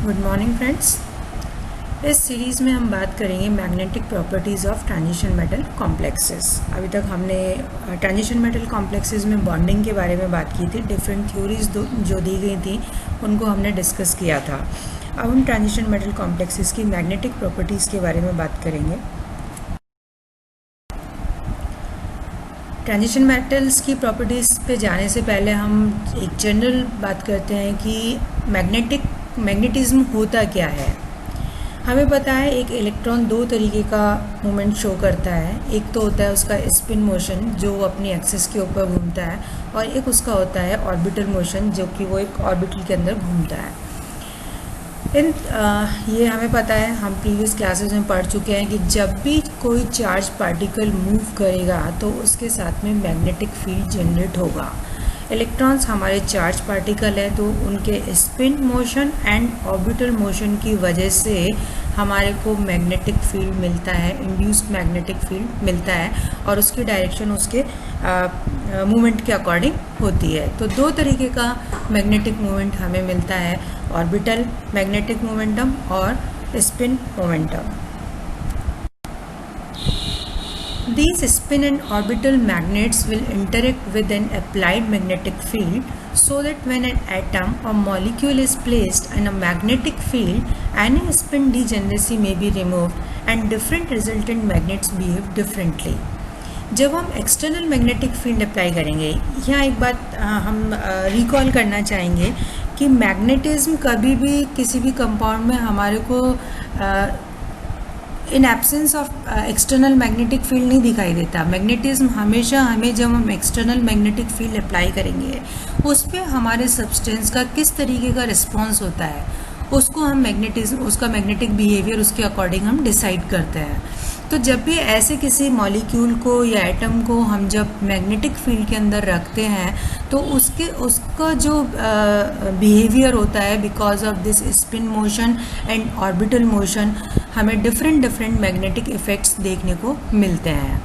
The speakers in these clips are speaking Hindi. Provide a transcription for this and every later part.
Good morning friends. इस सीरीज़ में हम बात करेंगे magnetic properties of transition metal complexes. अभी तक हमने ट्रांजिशन मेटल कॉम्प्लेक्सेस में बॉन्डिंग के बारे में बात की थी। डिफरेंट थ्योरीज जो दी गई थी उनको हमने डिस्कस किया था। अब हम ट्रांजिशन मेटल कॉम्प्लेक्सेस की मैग्नेटिक प्रॉपर्टीज़ के बारे में बात करेंगे। ट्रांजिशन मेटल्स की प्रॉपर्टीज़ पे जाने से पहले हम एक जनरल बात करते हैं कि मैग्नेटिज्म होता क्या है। हमें पता है एक इलेक्ट्रॉन दो तरीके का मूवमेंट शो करता है। एक तो होता है उसका स्पिन मोशन जो अपनी एक्सिस के ऊपर घूमता है, और एक उसका होता है ऑर्बिटल मोशन जो कि वो एक ऑर्बिटल के अंदर घूमता है। ये हमें पता है, हम प्रीवियस क्लासेस में पढ़ चुके हैं कि जब भी कोई चार्ज पार्टिकल मूव करेगा तो उसके साथ में मैग्नेटिक फील्ड जनरेट होगा। इलेक्ट्रॉन्स हमारे चार्ज पार्टिकल है, तो उनके spin motion and orbital motion की वजह से हमारे को मैग्नेटिक फील्ड मिलता है, इंड्यूस्ड मैग्नेटिक फील्ड मिलता है, और उसकी डायरेक्शन उसके मूवमेंट के अकॉर्डिंग होती है। तो दो तरीके का मैग्नेटिक मूवमेंट हमें मिलता है, ऑर्बिटल मैग्नेटिक मोमेंटम और spin momentum. These spin and orbital magnets will interact with an applied magnetic field so that when an atom or molecule is placed in a magnetic field, any spin degeneracy may be removed and different resultant magnets behave differently. जब हम एक्सटर्नल मैग्नेटिक फील्ड अप्लाई करेंगे, यहाँ एक बात हम रिकॉल करना चाहेंगे कि मैग्नेटिज्म कभी भी किसी भी कंपाउंड में हमारे को in absence of external magnetic field नहीं दिखाई देता। मैग्नेटिज्म हमेशा हमें जब हम एक्सटर्नल मैग्नेटिक फील्ड अप्लाई करेंगे उस पर हमारे सब्सटेंस का किस तरीके का रिस्पॉन्स होता है उसको हम उसका मैग्नेटिक बिहेवियर उसके अकॉर्डिंग हम डिसाइड करते हैं। तो जब भी ऐसे किसी मॉलिक्यूल को या एटम को हम जब मैग्नेटिक फील्ड के अंदर रखते हैं तो उसका जो बिहेवियर होता है because of this spin motion and orbital motion हमें डिफरेंट मैग्नेटिक इफेक्ट्स देखने को मिलते हैं।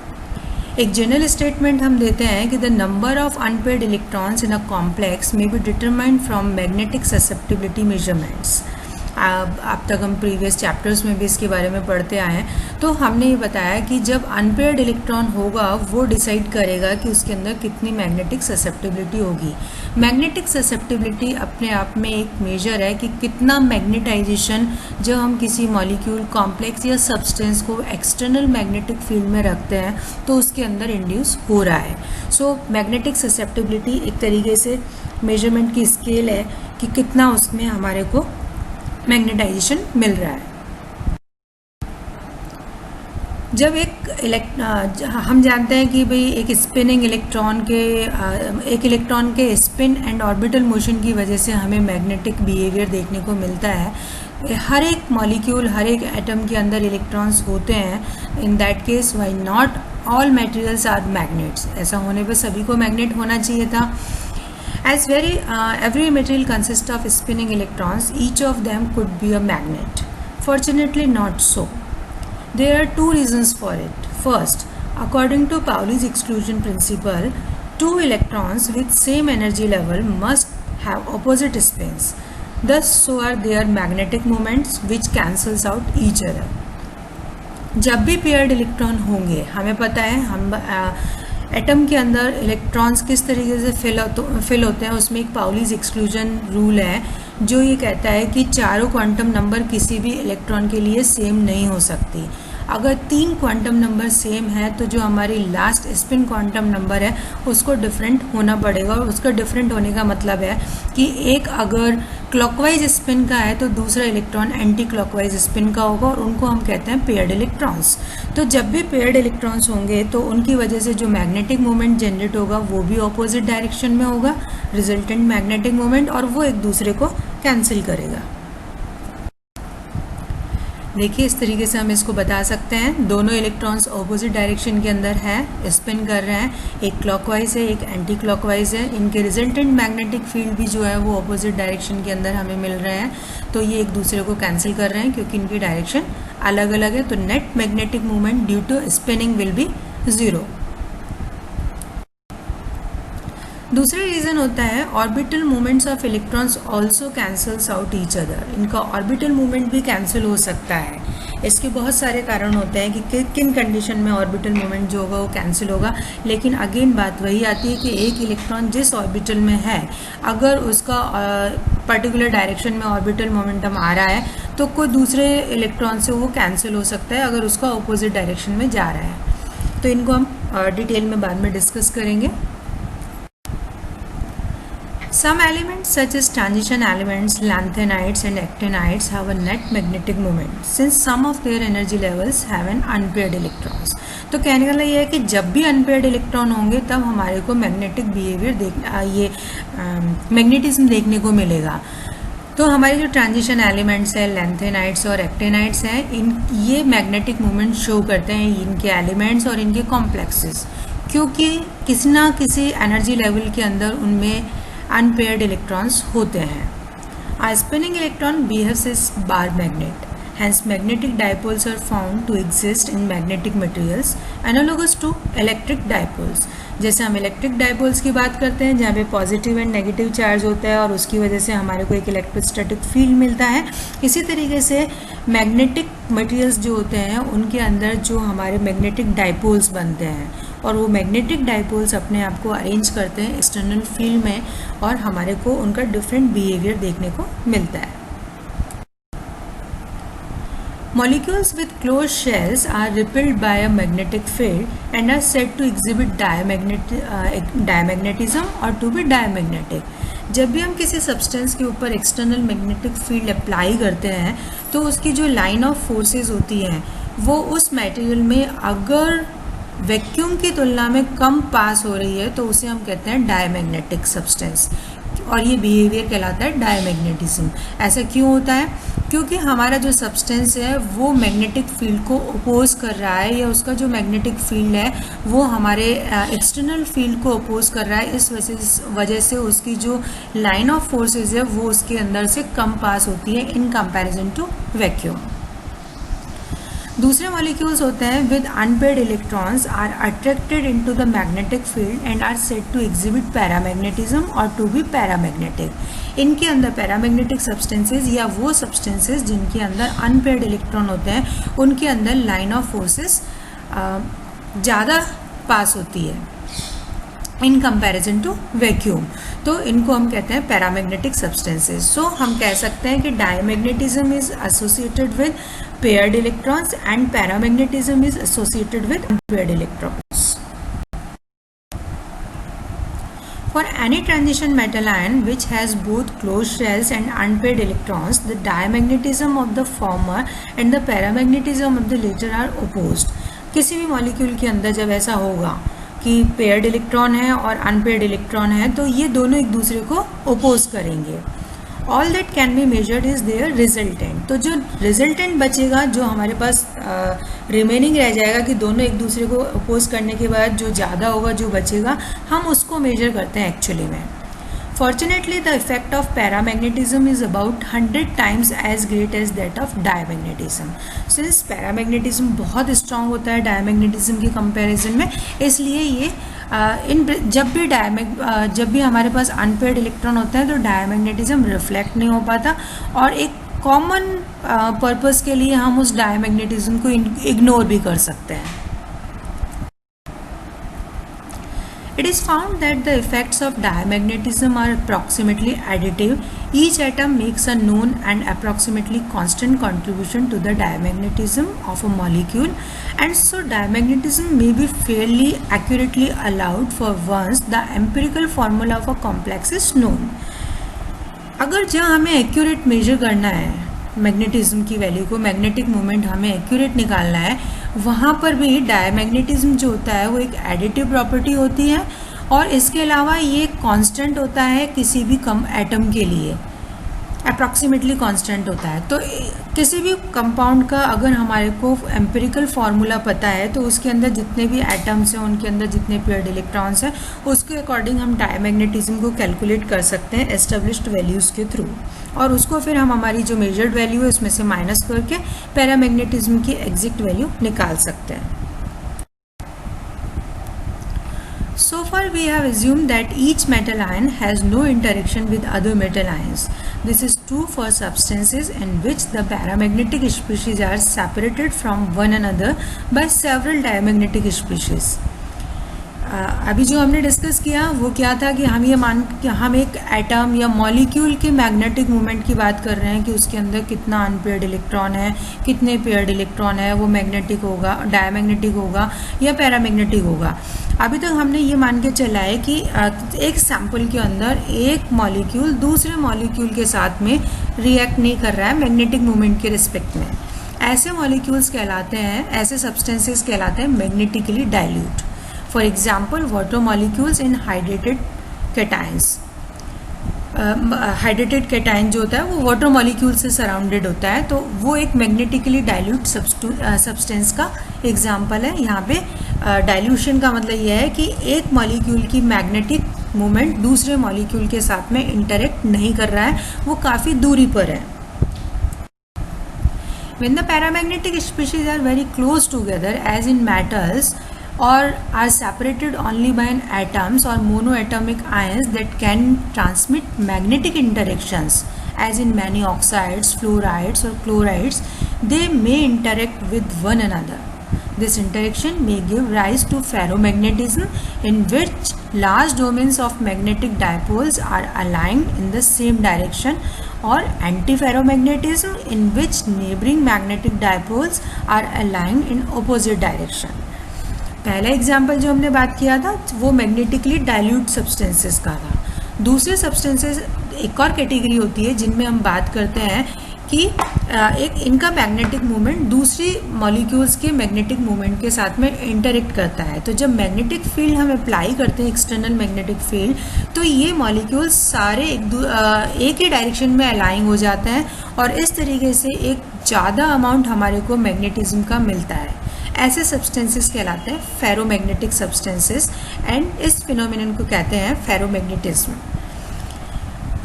एक जनरल स्टेटमेंट हम देते हैं कि the number of unpaired electrons in a complex may be determined from magnetic susceptibility measurements. अब तक हम प्रीवियस चैप्टर्स में भी इसके बारे में पढ़ते आए हैं। तो हमने ये बताया कि जब अनपेयर्ड इलेक्ट्रॉन होगा वो डिसाइड करेगा कि उसके अंदर कितनी मैग्नेटिक ससेप्टिबिलिटी होगी। मैग्नेटिक ससेप्टिबिलिटी अपने आप में एक मेजर है कि कितना मैग्नेटाइजेशन जब हम किसी मॉलिक्यूल, कॉम्प्लेक्स या सब्सटेंस को एक्सटर्नल मैग्नेटिक फील्ड में रखते हैं तो उसके अंदर इंड्यूस हो रहा है। सो मैग्नेटिक ससेप्टिबिलिटी एक तरीके से मेजरमेंट की स्केल है कि कितना उसमें हमारे को मैग्नेटाइजेशन मिल रहा है। जब हम जानते हैं कि भाई एक स्पिनिंग एक इलेक्ट्रॉन के स्पिन एंड ऑर्बिटल मोशन की वजह से हमें मैग्नेटिक बिहेवियर देखने को मिलता है। हर एक मॉलिक्यूल, हर एक एटम के अंदर इलेक्ट्रॉन्स होते हैं। In that case why not all materials are magnets. ऐसा होने पर सभी को मैग्नेट होना चाहिए था। As every material consists of spinning electrons, each of them could be a magnet. Fortunately, not so. There are two reasons for it. First, according to Pauli's exclusion principle, two electrons with same energy level must have opposite spins. Thus, so are their magnetic moments, which cancels out each other. जब भी पेयर्ड इलेक्ट्रॉन होंगे, हमें पता है हम एटम के अंदर इलेक्ट्रॉन्स किस तरीके से फिल होते हैं। उसमें एक पाउलीज एक्सक्लूजन रूल है जो ये कहता है कि चारों क्वांटम नंबर किसी भी इलेक्ट्रॉन के लिए सेम नहीं हो सकती। अगर 3 क्वांटम नंबर सेम है तो जो हमारी लास्ट स्पिन क्वांटम नंबर है उसको डिफरेंट होना पड़ेगा। और उसका डिफरेंट होने का मतलब है कि एक अगर क्लॉकवाइज स्पिन का है तो दूसरा इलेक्ट्रॉन एंटी क्लॉकवाइज स्पिन का होगा, और उनको हम कहते हैं पेयर्ड इलेक्ट्रॉन्स। तो जब भी पेयर्ड इलेक्ट्रॉन्स होंगे तो उनकी वजह से जो मैग्नेटिक मोमेंट जनरेट होगा वो भी ऑपोजिट डायरेक्शन में होगा, रिजल्टेंट मैग्नेटिक मोमेंट, और वो एक दूसरे को कैंसिल करेगा। देखिए इस तरीके से हम इसको बता सकते हैं। दोनों इलेक्ट्रॉन्स ऑपोजिट डायरेक्शन के अंदर है, स्पिन कर रहे हैं। एक क्लॉकवाइज है, एक एंटी क्लॉकवाइज है। इनके रिजल्टेंट मैग्नेटिक फील्ड भी जो है वो ऑपोजिट डायरेक्शन के अंदर हमें मिल रहे हैं। तो ये एक दूसरे को कैंसिल कर रहे हैं क्योंकि इनकी डायरेक्शन अलग अलग है। तो net magnetic movement due to spinning will be 0। दूसरा रीज़न होता है orbital movements of electrons also cancels out each other. इनका ऑर्बिटल मूवमेंट भी कैंसिल हो सकता है। इसके बहुत सारे कारण होते हैं कि किन कंडीशन में ऑर्बिटल मूवमेंट जो होगा वो कैंसिल होगा, लेकिन अगेन बात वही आती है कि एक इलेक्ट्रॉन जिस ऑर्बिटल में है अगर उसका पर्टिकुलर डायरेक्शन में ऑर्बिटल मोमेंटम आ रहा है तो कोई दूसरे इलेक्ट्रॉन से वो कैंसिल हो सकता है अगर उसका अपोजिट डायरेक्शन में जा रहा है। तो इनको हम डिटेल में बाद में डिस्कस करेंगे। Some elements such as transition elements, lanthanides and actinides have a net magnetic moment since some of their energy levels have an unpaired electrons। तो कहने का ये है कि जब भी अनपेयर्ड इलेक्ट्रॉन होंगे तब हमारे को मैग्नेटिक बिहेवियर मैग्नेटिज्म देखने को मिलेगा। तो हमारे जो ट्रांजिशन एलिमेंट्स हैं, लैंथेनाइड्स और एक्टिनाइड्स हैं, ये मैग्नेटिक मोमेंट शो करते हैं इनके एलिमेंट्स और इनके कॉम्प्लेक्सेस, क्योंकि किसी ना किसी एनर्जी लेवल के अंदर उनमें अनपेयर्ड इलेक्ट्रॉन्स होते हैं। A spinning electron behaves as bar magnet. Hence, magnetic dipoles are found to exist in magnetic materials analogous to electric dipoles। जैसे हम इलेक्ट्रिक डायपोल्स की बात करते हैं जहाँ पे पॉजिटिव एंड नेगेटिव चार्ज होता है और उसकी वजह से हमारे को एक इलेक्ट्रोस्टैटिक फील्ड मिलता है, इसी तरीके से मैग्नेटिक मटेरियल्स जो होते हैं उनके अंदर जो हमारे मैग्नेटिक डायपोल्स बनते हैं और वो मैग्नेटिक डायपोल्स अपने आप को अरेंज करते हैं एक्सटर्नल फील्ड में और हमारे को उनका डिफरेंट बिहेवियर देखने को मिलता है। Molecules with closed shells are repelled by a magnetic field and are said to exhibit diamagnetism or to be diamagnetic। जब भी हम किसी सब्सटेंस के ऊपर एक्सटर्नल मैग्नेटिक फील्ड अप्लाई करते हैं तो उसकी जो लाइन ऑफ फोर्सेस होती हैं वो उस मटेरियल में अगर वैक्यूम की तुलना में कम पास हो रही है तो उसे हम कहते हैं डायमैग्नेटिक सब्सटेंस और ये बिहेवियर कहलाता है डायमैग्नेटिज्म। ऐसा क्यों होता है? क्योंकि हमारा जो सब्सटेंस है वो मैग्नेटिक फील्ड को अपोज कर रहा है या उसका जो मैग्नेटिक फील्ड है वो हमारे एक्सटर्नल फील्ड को अपोज कर रहा है। इस वजह से उसकी जो लाइन ऑफ फोर्सेस है वो उसके अंदर से कम पास होती है इन कंपैरिजन टू वैक्यूम। दूसरे मॉलिक्यूल्स होते हैं with unpaired electrons are attracted into the magnetic field and are said to exhibit paramagnetism और टू बी पैरामैग्नेटिक। इनके अंदर पैरामैग्नेटिक सब्सटेंसेस या वो सब्सटेंसेस जिनके अंदर अनपेयर्ड इलेक्ट्रॉन होते हैं उनके अंदर लाइन ऑफ फोर्सेस ज़्यादा पास होती है इन कंपैरिजन टू वैक्यूम, तो इनको हम कहते हैं पैरामैग्नेटिक सब्सटेंसेस। सो हम कह सकते हैं कि diamagnetism is associated with paired electrons and paramagnetism is associated with unpaired electrons. For any transition metal ion which has both closed shells and unpaired electrons, the diamagnetism of the former and the paramagnetism of the latter are opposed। किसी भी मॉलिक्यूल के अंदर जब ऐसा होगा कि पेयर्ड इलेक्ट्रॉन है और अनपेयर्ड इलेक्ट्रॉन है तो ये दोनों एक दूसरे को अपोज करेंगे। All that can be measured is their resultant. तो जो रिजल्टेंट बचेगा, जो हमारे पास रिमेनिंग रह जाएगा कि दोनों एक दूसरे को अपोज करने के बाद जो ज़्यादा होगा, जो बचेगा, हम उसको मेजर करते हैं एक्चुअली में। Fortunately, the effect of paramagnetism is about 100 times as great as that of diamagnetism। Since paramagnetism बहुत strong होता है diamagnetism की comparison में, इसलिए ये जब भी हमारे पास unpaired इलेक्ट्रॉन होता है तो diamagnetism रिफ्लेक्ट नहीं हो पाता और एक कॉमन पर्पस के लिए हम उस diamagnetism को इग्नोर भी कर सकते हैं। It is found that the effects of diamagnetism are approximately additive. Each atom makes a known and approximately constant contribution to the diamagnetism of a molecule, and so diamagnetism may be fairly accurately allowed for once the empirical formula of a complex is known। अगर जहाँ हमें एक्यूरेट मेजर करना है मैग्नेटिज्म की वैल्यू को, मैग्नेटिक मोमेंट हमें एक्यूरेट निकालना है, वहाँ पर भी डायमैग्नेटिज्म जो होता है वो एक एडिटिव प्रॉपर्टी होती है और इसके अलावा ये कांस्टेंट होता है किसी भी कम एटम के लिए, अप्रॉक्सीमेटली कांस्टेंट होता है। तो किसी भी कंपाउंड का अगर हमारे को एम्पिरिकल फार्मूला पता है तो उसके अंदर जितने भी एटम्स हैं, उनके अंदर जितने पेयर्ड इलेक्ट्रॉन्स हैं, उसके अकॉर्डिंग हम डायमैग्नेटिज्म को कैलकुलेट कर सकते हैं एस्टेब्लिश्ड वैल्यूज़ के थ्रू, और उसको फिर हम हमारी जो मेजर्ड वैल्यू है उसमें से माइनस करके पैरामैग्नेटिज्म की एग्जैक्ट वैल्यू निकाल सकते हैं। So for far, we have assumed that each metal ion has no interaction with other metal ions. This is true for substances in which the paramagnetic species are separated from one another by several diamagnetic species. अभी जो हमने डिस्कस किया वो क्या था कि हम एक एटम या मॉलिक्यूल के मैग्नेटिक मोमेंट की बात कर रहे हैं कि उसके अंदर कितना अनपेयर्ड इलेक्ट्रॉन है, कितने पेयर्ड इलेक्ट्रॉन है, वो मैग्नेटिक होगा, डायमैग्नेटिक होगा या पैरामैग्नेटिक होगा. अभी तक हमने ये मान के चला है कि एक सैंपल के अंदर एक मॉलिक्यूल दूसरे मॉलिक्यूल के साथ में रिएक्ट नहीं कर रहा है मैग्नेटिक मोमेंट के रिस्पेक्ट में. ऐसे मॉलिक्यूल्स कहलाते हैं, ऐसे सब्सटेंसेस कहलाते हैं magnetically dilute. For example, water molecules in hydrated cations. Hydrated cation जो होता है वो वाटर मॉलिक्यूल से सराउंडेड होता है, तो वो एक मैग्नेटिकली डाइल्यूट सब्सटेंस का एग्जाम्पल है. यहाँ पे डाइल्यूशन का मतलब यह है कि एक मॉलिक्यूल की मैग्नेटिक मोमेंट दूसरे मॉलिक्यूल के साथ में इंटरेक्ट नहीं कर रहा है, वो काफ़ी दूरी पर है. When the paramagnetic species are very close together, as in metals, or are separated only by an atoms or monoatomic ions that can transmit magnetic interactions, as in many oxides, fluorides or chlorides, they may interact with one another. This interaction may give rise to ferromagnetism, in which large domains of magnetic dipoles are aligned in the same direction, or antiferromagnetism, in which neighboring magnetic dipoles are aligned in opposite direction. पहला एग्जाम्पल जो हमने बात किया था वो मैग्नेटिकली डाइल्यूट सब्सटेंसेस का था. दूसरे सब्सटेंसेस एक और कैटेगरी होती है जिनमें हम बात करते हैं कि एक इनका मैग्नेटिक मोमेंट दूसरी मॉलिक्यूल्स के मैग्नेटिक मोमेंट के साथ में इंटरेक्ट करता है. तो जब मैग्नेटिक फील्ड हम अप्लाई करते हैं, एक्सटर्नल मैग्नेटिक फील्ड, तो ये मॉलिक्यूल्स सारे एक ही डायरेक्शन में अलाइन हो जाते हैं और इस तरीके से एक ज़्यादा अमाउंट हमारे को मैग्नेटिज्म का मिलता है. ऐसे सब्सटेंसेस कहलाते हैं फेरोमैग्नेटिक सब्सटेंसेस, एंड इस फिनोमिनन को कहते हैं फेरोमैग्नेटिज्म.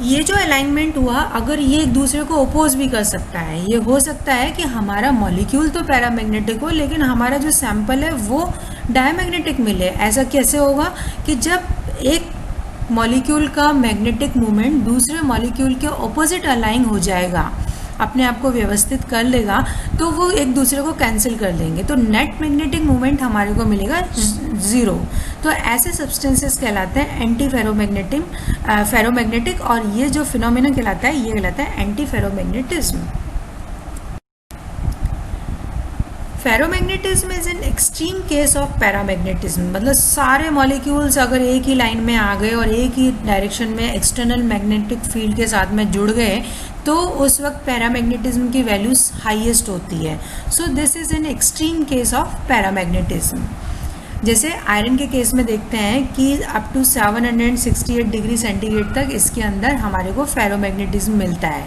ये जो अलाइनमेंट हुआ, अगर ये एक दूसरे को अपोज भी कर सकता है. ये हो सकता है कि हमारा मॉलिक्यूल तो पैरामैग्नेटिक हो लेकिन हमारा जो सैंपल है वो डायमैग्नेटिक मिले. ऐसा कैसे होगा कि जब एक मॉलिक्यूल का मैग्नेटिक मोमेंट दूसरे मॉलिक्यूल के ऑपोजिट अलाइन हो जाएगा, अपने आप को व्यवस्थित कर लेगा, तो वो एक दूसरे को कैंसिल कर देंगे, तो नेट मैग्नेटिक मोमेंट हमारे को मिलेगा 0. तो ऐसे सब्सटेंसेस कहलाते हैं एंटी फेरोमैग्नेटिक, और ये जो फिनोमेना कहलाता है ये कहलाता है anti ferromagnetism. Ferromagnetism is an extreme case of paramagnetism. मतलब सारे मॉलिक्यूल्स अगर एक ही लाइन में आ गए और एक ही डायरेक्शन में एक्सटर्नल मैग्नेटिक फील्ड के साथ में जुड़ गए, तो उस वक्त पैरामैग्नेटिज्म की वैल्यूज हाईएस्ट होती है. So this is an extreme case of paramagnetism. जैसे आयरन के केस में देखते हैं कि अप टू 768 डिग्री सेंटीग्रेड तक इसके अंदर हमारे को फेरोमैग्नेटिज्म मिलता है.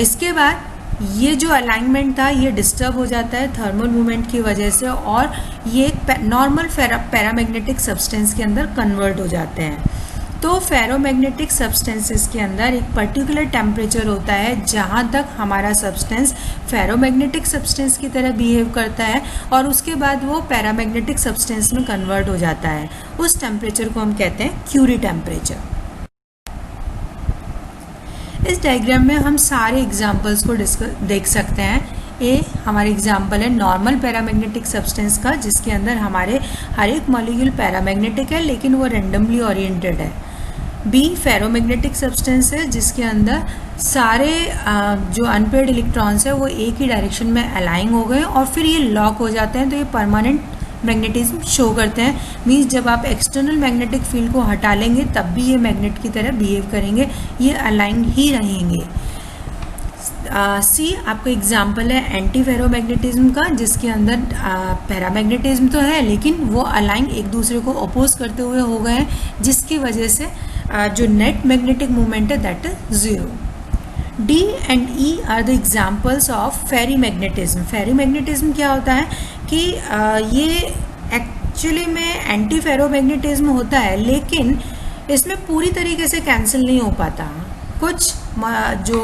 इसके बाद ये जो अलाइनमेंट था ये डिस्टर्ब हो जाता है थर्मल मूवमेंट की वजह से, और ये नॉर्मल पैरामैग्नेटिक सब्सटेंस के अंदर कन्वर्ट हो जाते हैं. तो फेरोमैग्नेटिक सब्सटेंसेस के अंदर एक पर्टिकुलर टेम्परेचर होता है जहाँ तक हमारा सब्सटेंस फेरोमैग्नेटिक सब्सटेंस की तरह बिहेव करता है और उसके बाद वो पैरामैग्नेटिक सब्सटेंस में कन्वर्ट हो जाता है. उस टेम्परेचर को हम कहते हैं क्यूरी टेम्परेचर. इस डायग्राम में हम सारे एग्जाम्पल्स को देख सकते हैं. ए हमारे एग्जाम्पल है नॉर्मल पैरामैग्नेटिक सब्सटेंस का, जिसके अंदर हमारे हर एक मॉलिक्यूल पैरामैग्नेटिक है लेकिन वो रेंडमली ओरिएंटेड है. बी फेरोमैग्नेटिक सब्सटेंस है जिसके अंदर सारे जो अनपेयर्ड इलेक्ट्रॉन्स है वो एक ही डायरेक्शन में अलाइन हो गए और फिर ये लॉक हो जाते हैं, तो ये परमानेंट मैग्नेटिज्म शो करते हैं. मीन्स जब आप एक्सटर्नल मैग्नेटिक फील्ड को हटा लेंगे तब भी ये मैग्नेट की तरह बिहेव करेंगे, ये अलाइन ही रहेंगे. सी आपका एग्जाम्पल है एंटी फेरोमैग्नेटिज्म का, जिसके अंदर पैरामैग्नेटिज्म तो है लेकिन वो अलाइन एक दूसरे को अपोज करते हुए हो गए हैं, जिसकी वजह से जो नेट मैग्नेटिक मोमेंट है that is 0. D and E are the examples of ferrimagnetism. Ferrimagnetism क्या होता है कि ये एक्चुअली में एंटी फेरोमैग्नेटिज्म होता है लेकिन इसमें पूरी तरीके से कैंसिल नहीं हो पाता. कुछ जो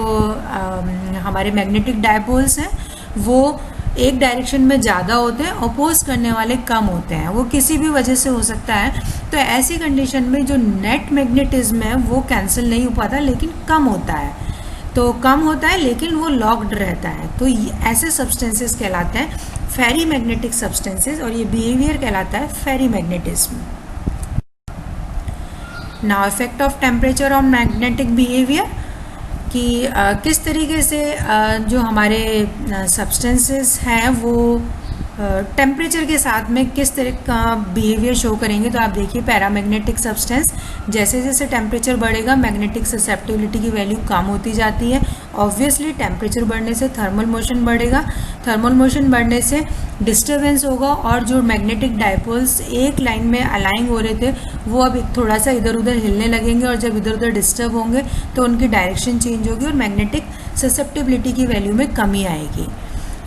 हमारे मैग्नेटिक डायपोल्स हैं वो एक डायरेक्शन में ज़्यादा होते हैं, अपोज करने वाले कम होते हैं. वो किसी भी वजह से हो सकता है, तो ऐसी कंडीशन में जो नेट मैग्नेटिज्म है वो कैंसिल नहीं हो पाता, लेकिन कम होता है। तो कम होता है लेकिन वो लॉक्ड रहता है। तो ऐसे सब्सटेंसेस कहलाते हैं फेरी मैग्नेटिक सब्सटेंसेस, और ये बिहेवियर कहलाता है ferrimagnetism. Now effect of temperature on magnetic behaviour, कि किस तरीके से जो हमारे सब्सटेंसेस हैं वो टेम्परेचर के साथ में किस तरह का बिहेवियर शो करेंगे। तो आप देखिए पैरामैग्नेटिक सब्सटेंस, जैसे जैसे टेम्परेचर बढ़ेगा मैग्नेटिक ससेप्टिबिलिटी की वैल्यू कम होती जाती है। ऑब्वियसली टेम्परेचर बढ़ने से थर्मल मोशन बढ़ेगा, थर्मल मोशन बढ़ने से डिस्टर्बेंस होगा, और जो मैग्नेटिक डायपोल्स एक लाइन में अलाइन हो रहे थे वो अब थोड़ा सा इधर उधर हिलने लगेंगे, और जब इधर उधर डिस्टर्ब होंगे तो उनकी डायरेक्शन चेंज होगी और मैग्नेटिक ससेप्टिबिलिटी की वैल्यू में कमी आएगी।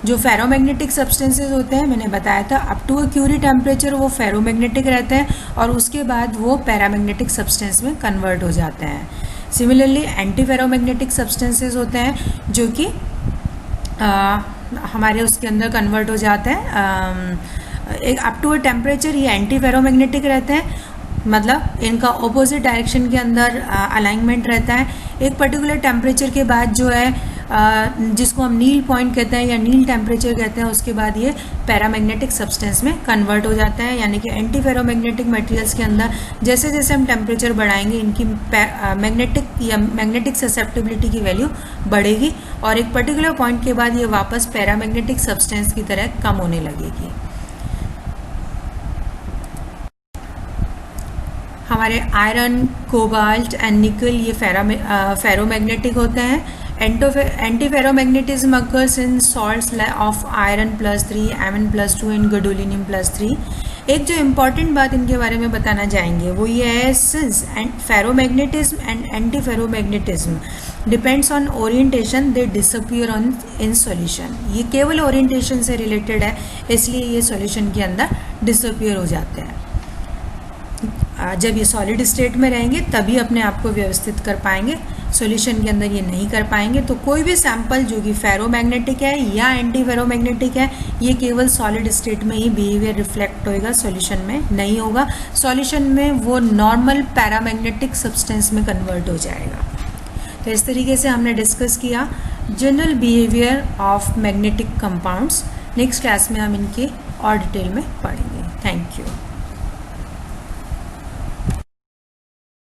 जो फेरोमैग्नेटिक सब्सटेंसेस होते हैं, मैंने बताया था up to a Curie temperature वो फेरोमैग्नेटिक रहते हैं, और उसके बाद वो पैरामैग्नेटिक सब्सटेंस में कन्वर्ट हो जाते हैं। सिमिलरली एंटी फेरोमैग्नेटिक सब्सटेंसेस होते हैं जो कि हमारे उसके अंदर कन्वर्ट हो जाते हैं। एक अप टू अ टेम्परेचर ये एंटी फेरोमैग्नेटिक रहते हैं, मतलब इनका ऑपोजिट डायरेक्शन के अंदर अलाइनमेंट रहता है। एक पर्टिकुलर टेम्परेचर के बाद जो है जिसको हम नील पॉइंट कहते हैं या नील टेम्परेचर कहते हैं, उसके बाद ये पैरामैग्नेटिक सब्सटेंस में कन्वर्ट हो जाता है। यानी कि एंटी फेरोमैग्नेटिक मटेरियल्स के अंदर जैसे जैसे हम टेम्परेचर बढ़ाएंगे इनकी मैग्नेटिक या मैग्नेटिक ससेप्टिबिलिटी की वैल्यू बढ़ेगी, और एक पर्टिकुलर पॉइंट के बाद ये वापस पैरामैग्नेटिक सब्सटेंस की तरह कम होने लगेगी। हमारे आयरन, कोबाल्ट एंड निकल ये फेरोमैग्नेटिक होते हैं। Anti ferromagnetism occurs in salts of iron +3, Mn+2 and gadolinium +3। एक जो इम्पॉर्टेंट बात इनके बारे में बताना चाहेंगे वो ये है, since ferromagnetism and anti ferromagnetism depends on orientation, they disappear on in solution. ये केवल ओरिएंटेशन से रिलेटेड है, इसलिए ये सॉल्यूशन के अंदर डिसअपियर हो जाते हैं। जब ये सॉलिड स्टेट में रहेंगे तभी अपने आप को व्यवस्थित कर पाएंगे, सॉल्यूशन के अंदर ये नहीं कर पाएंगे। तो कोई भी सैंपल जो कि फेरोमैग्नेटिक है या एंटी फेरोमैग्नेटिक है, ये केवल सॉलिड स्टेट में ही बिहेवियर रिफ्लेक्ट होएगा, सॉल्यूशन में नहीं होगा। सॉल्यूशन में वो नॉर्मल पैरामैग्नेटिक सब्सटेंस में कन्वर्ट हो जाएगा। तो इस तरीके से हमने डिस्कस किया general behaviour of magnetic compounds. Next class में हम इनके और डिटेल में पढ़ेंगे। Thank you.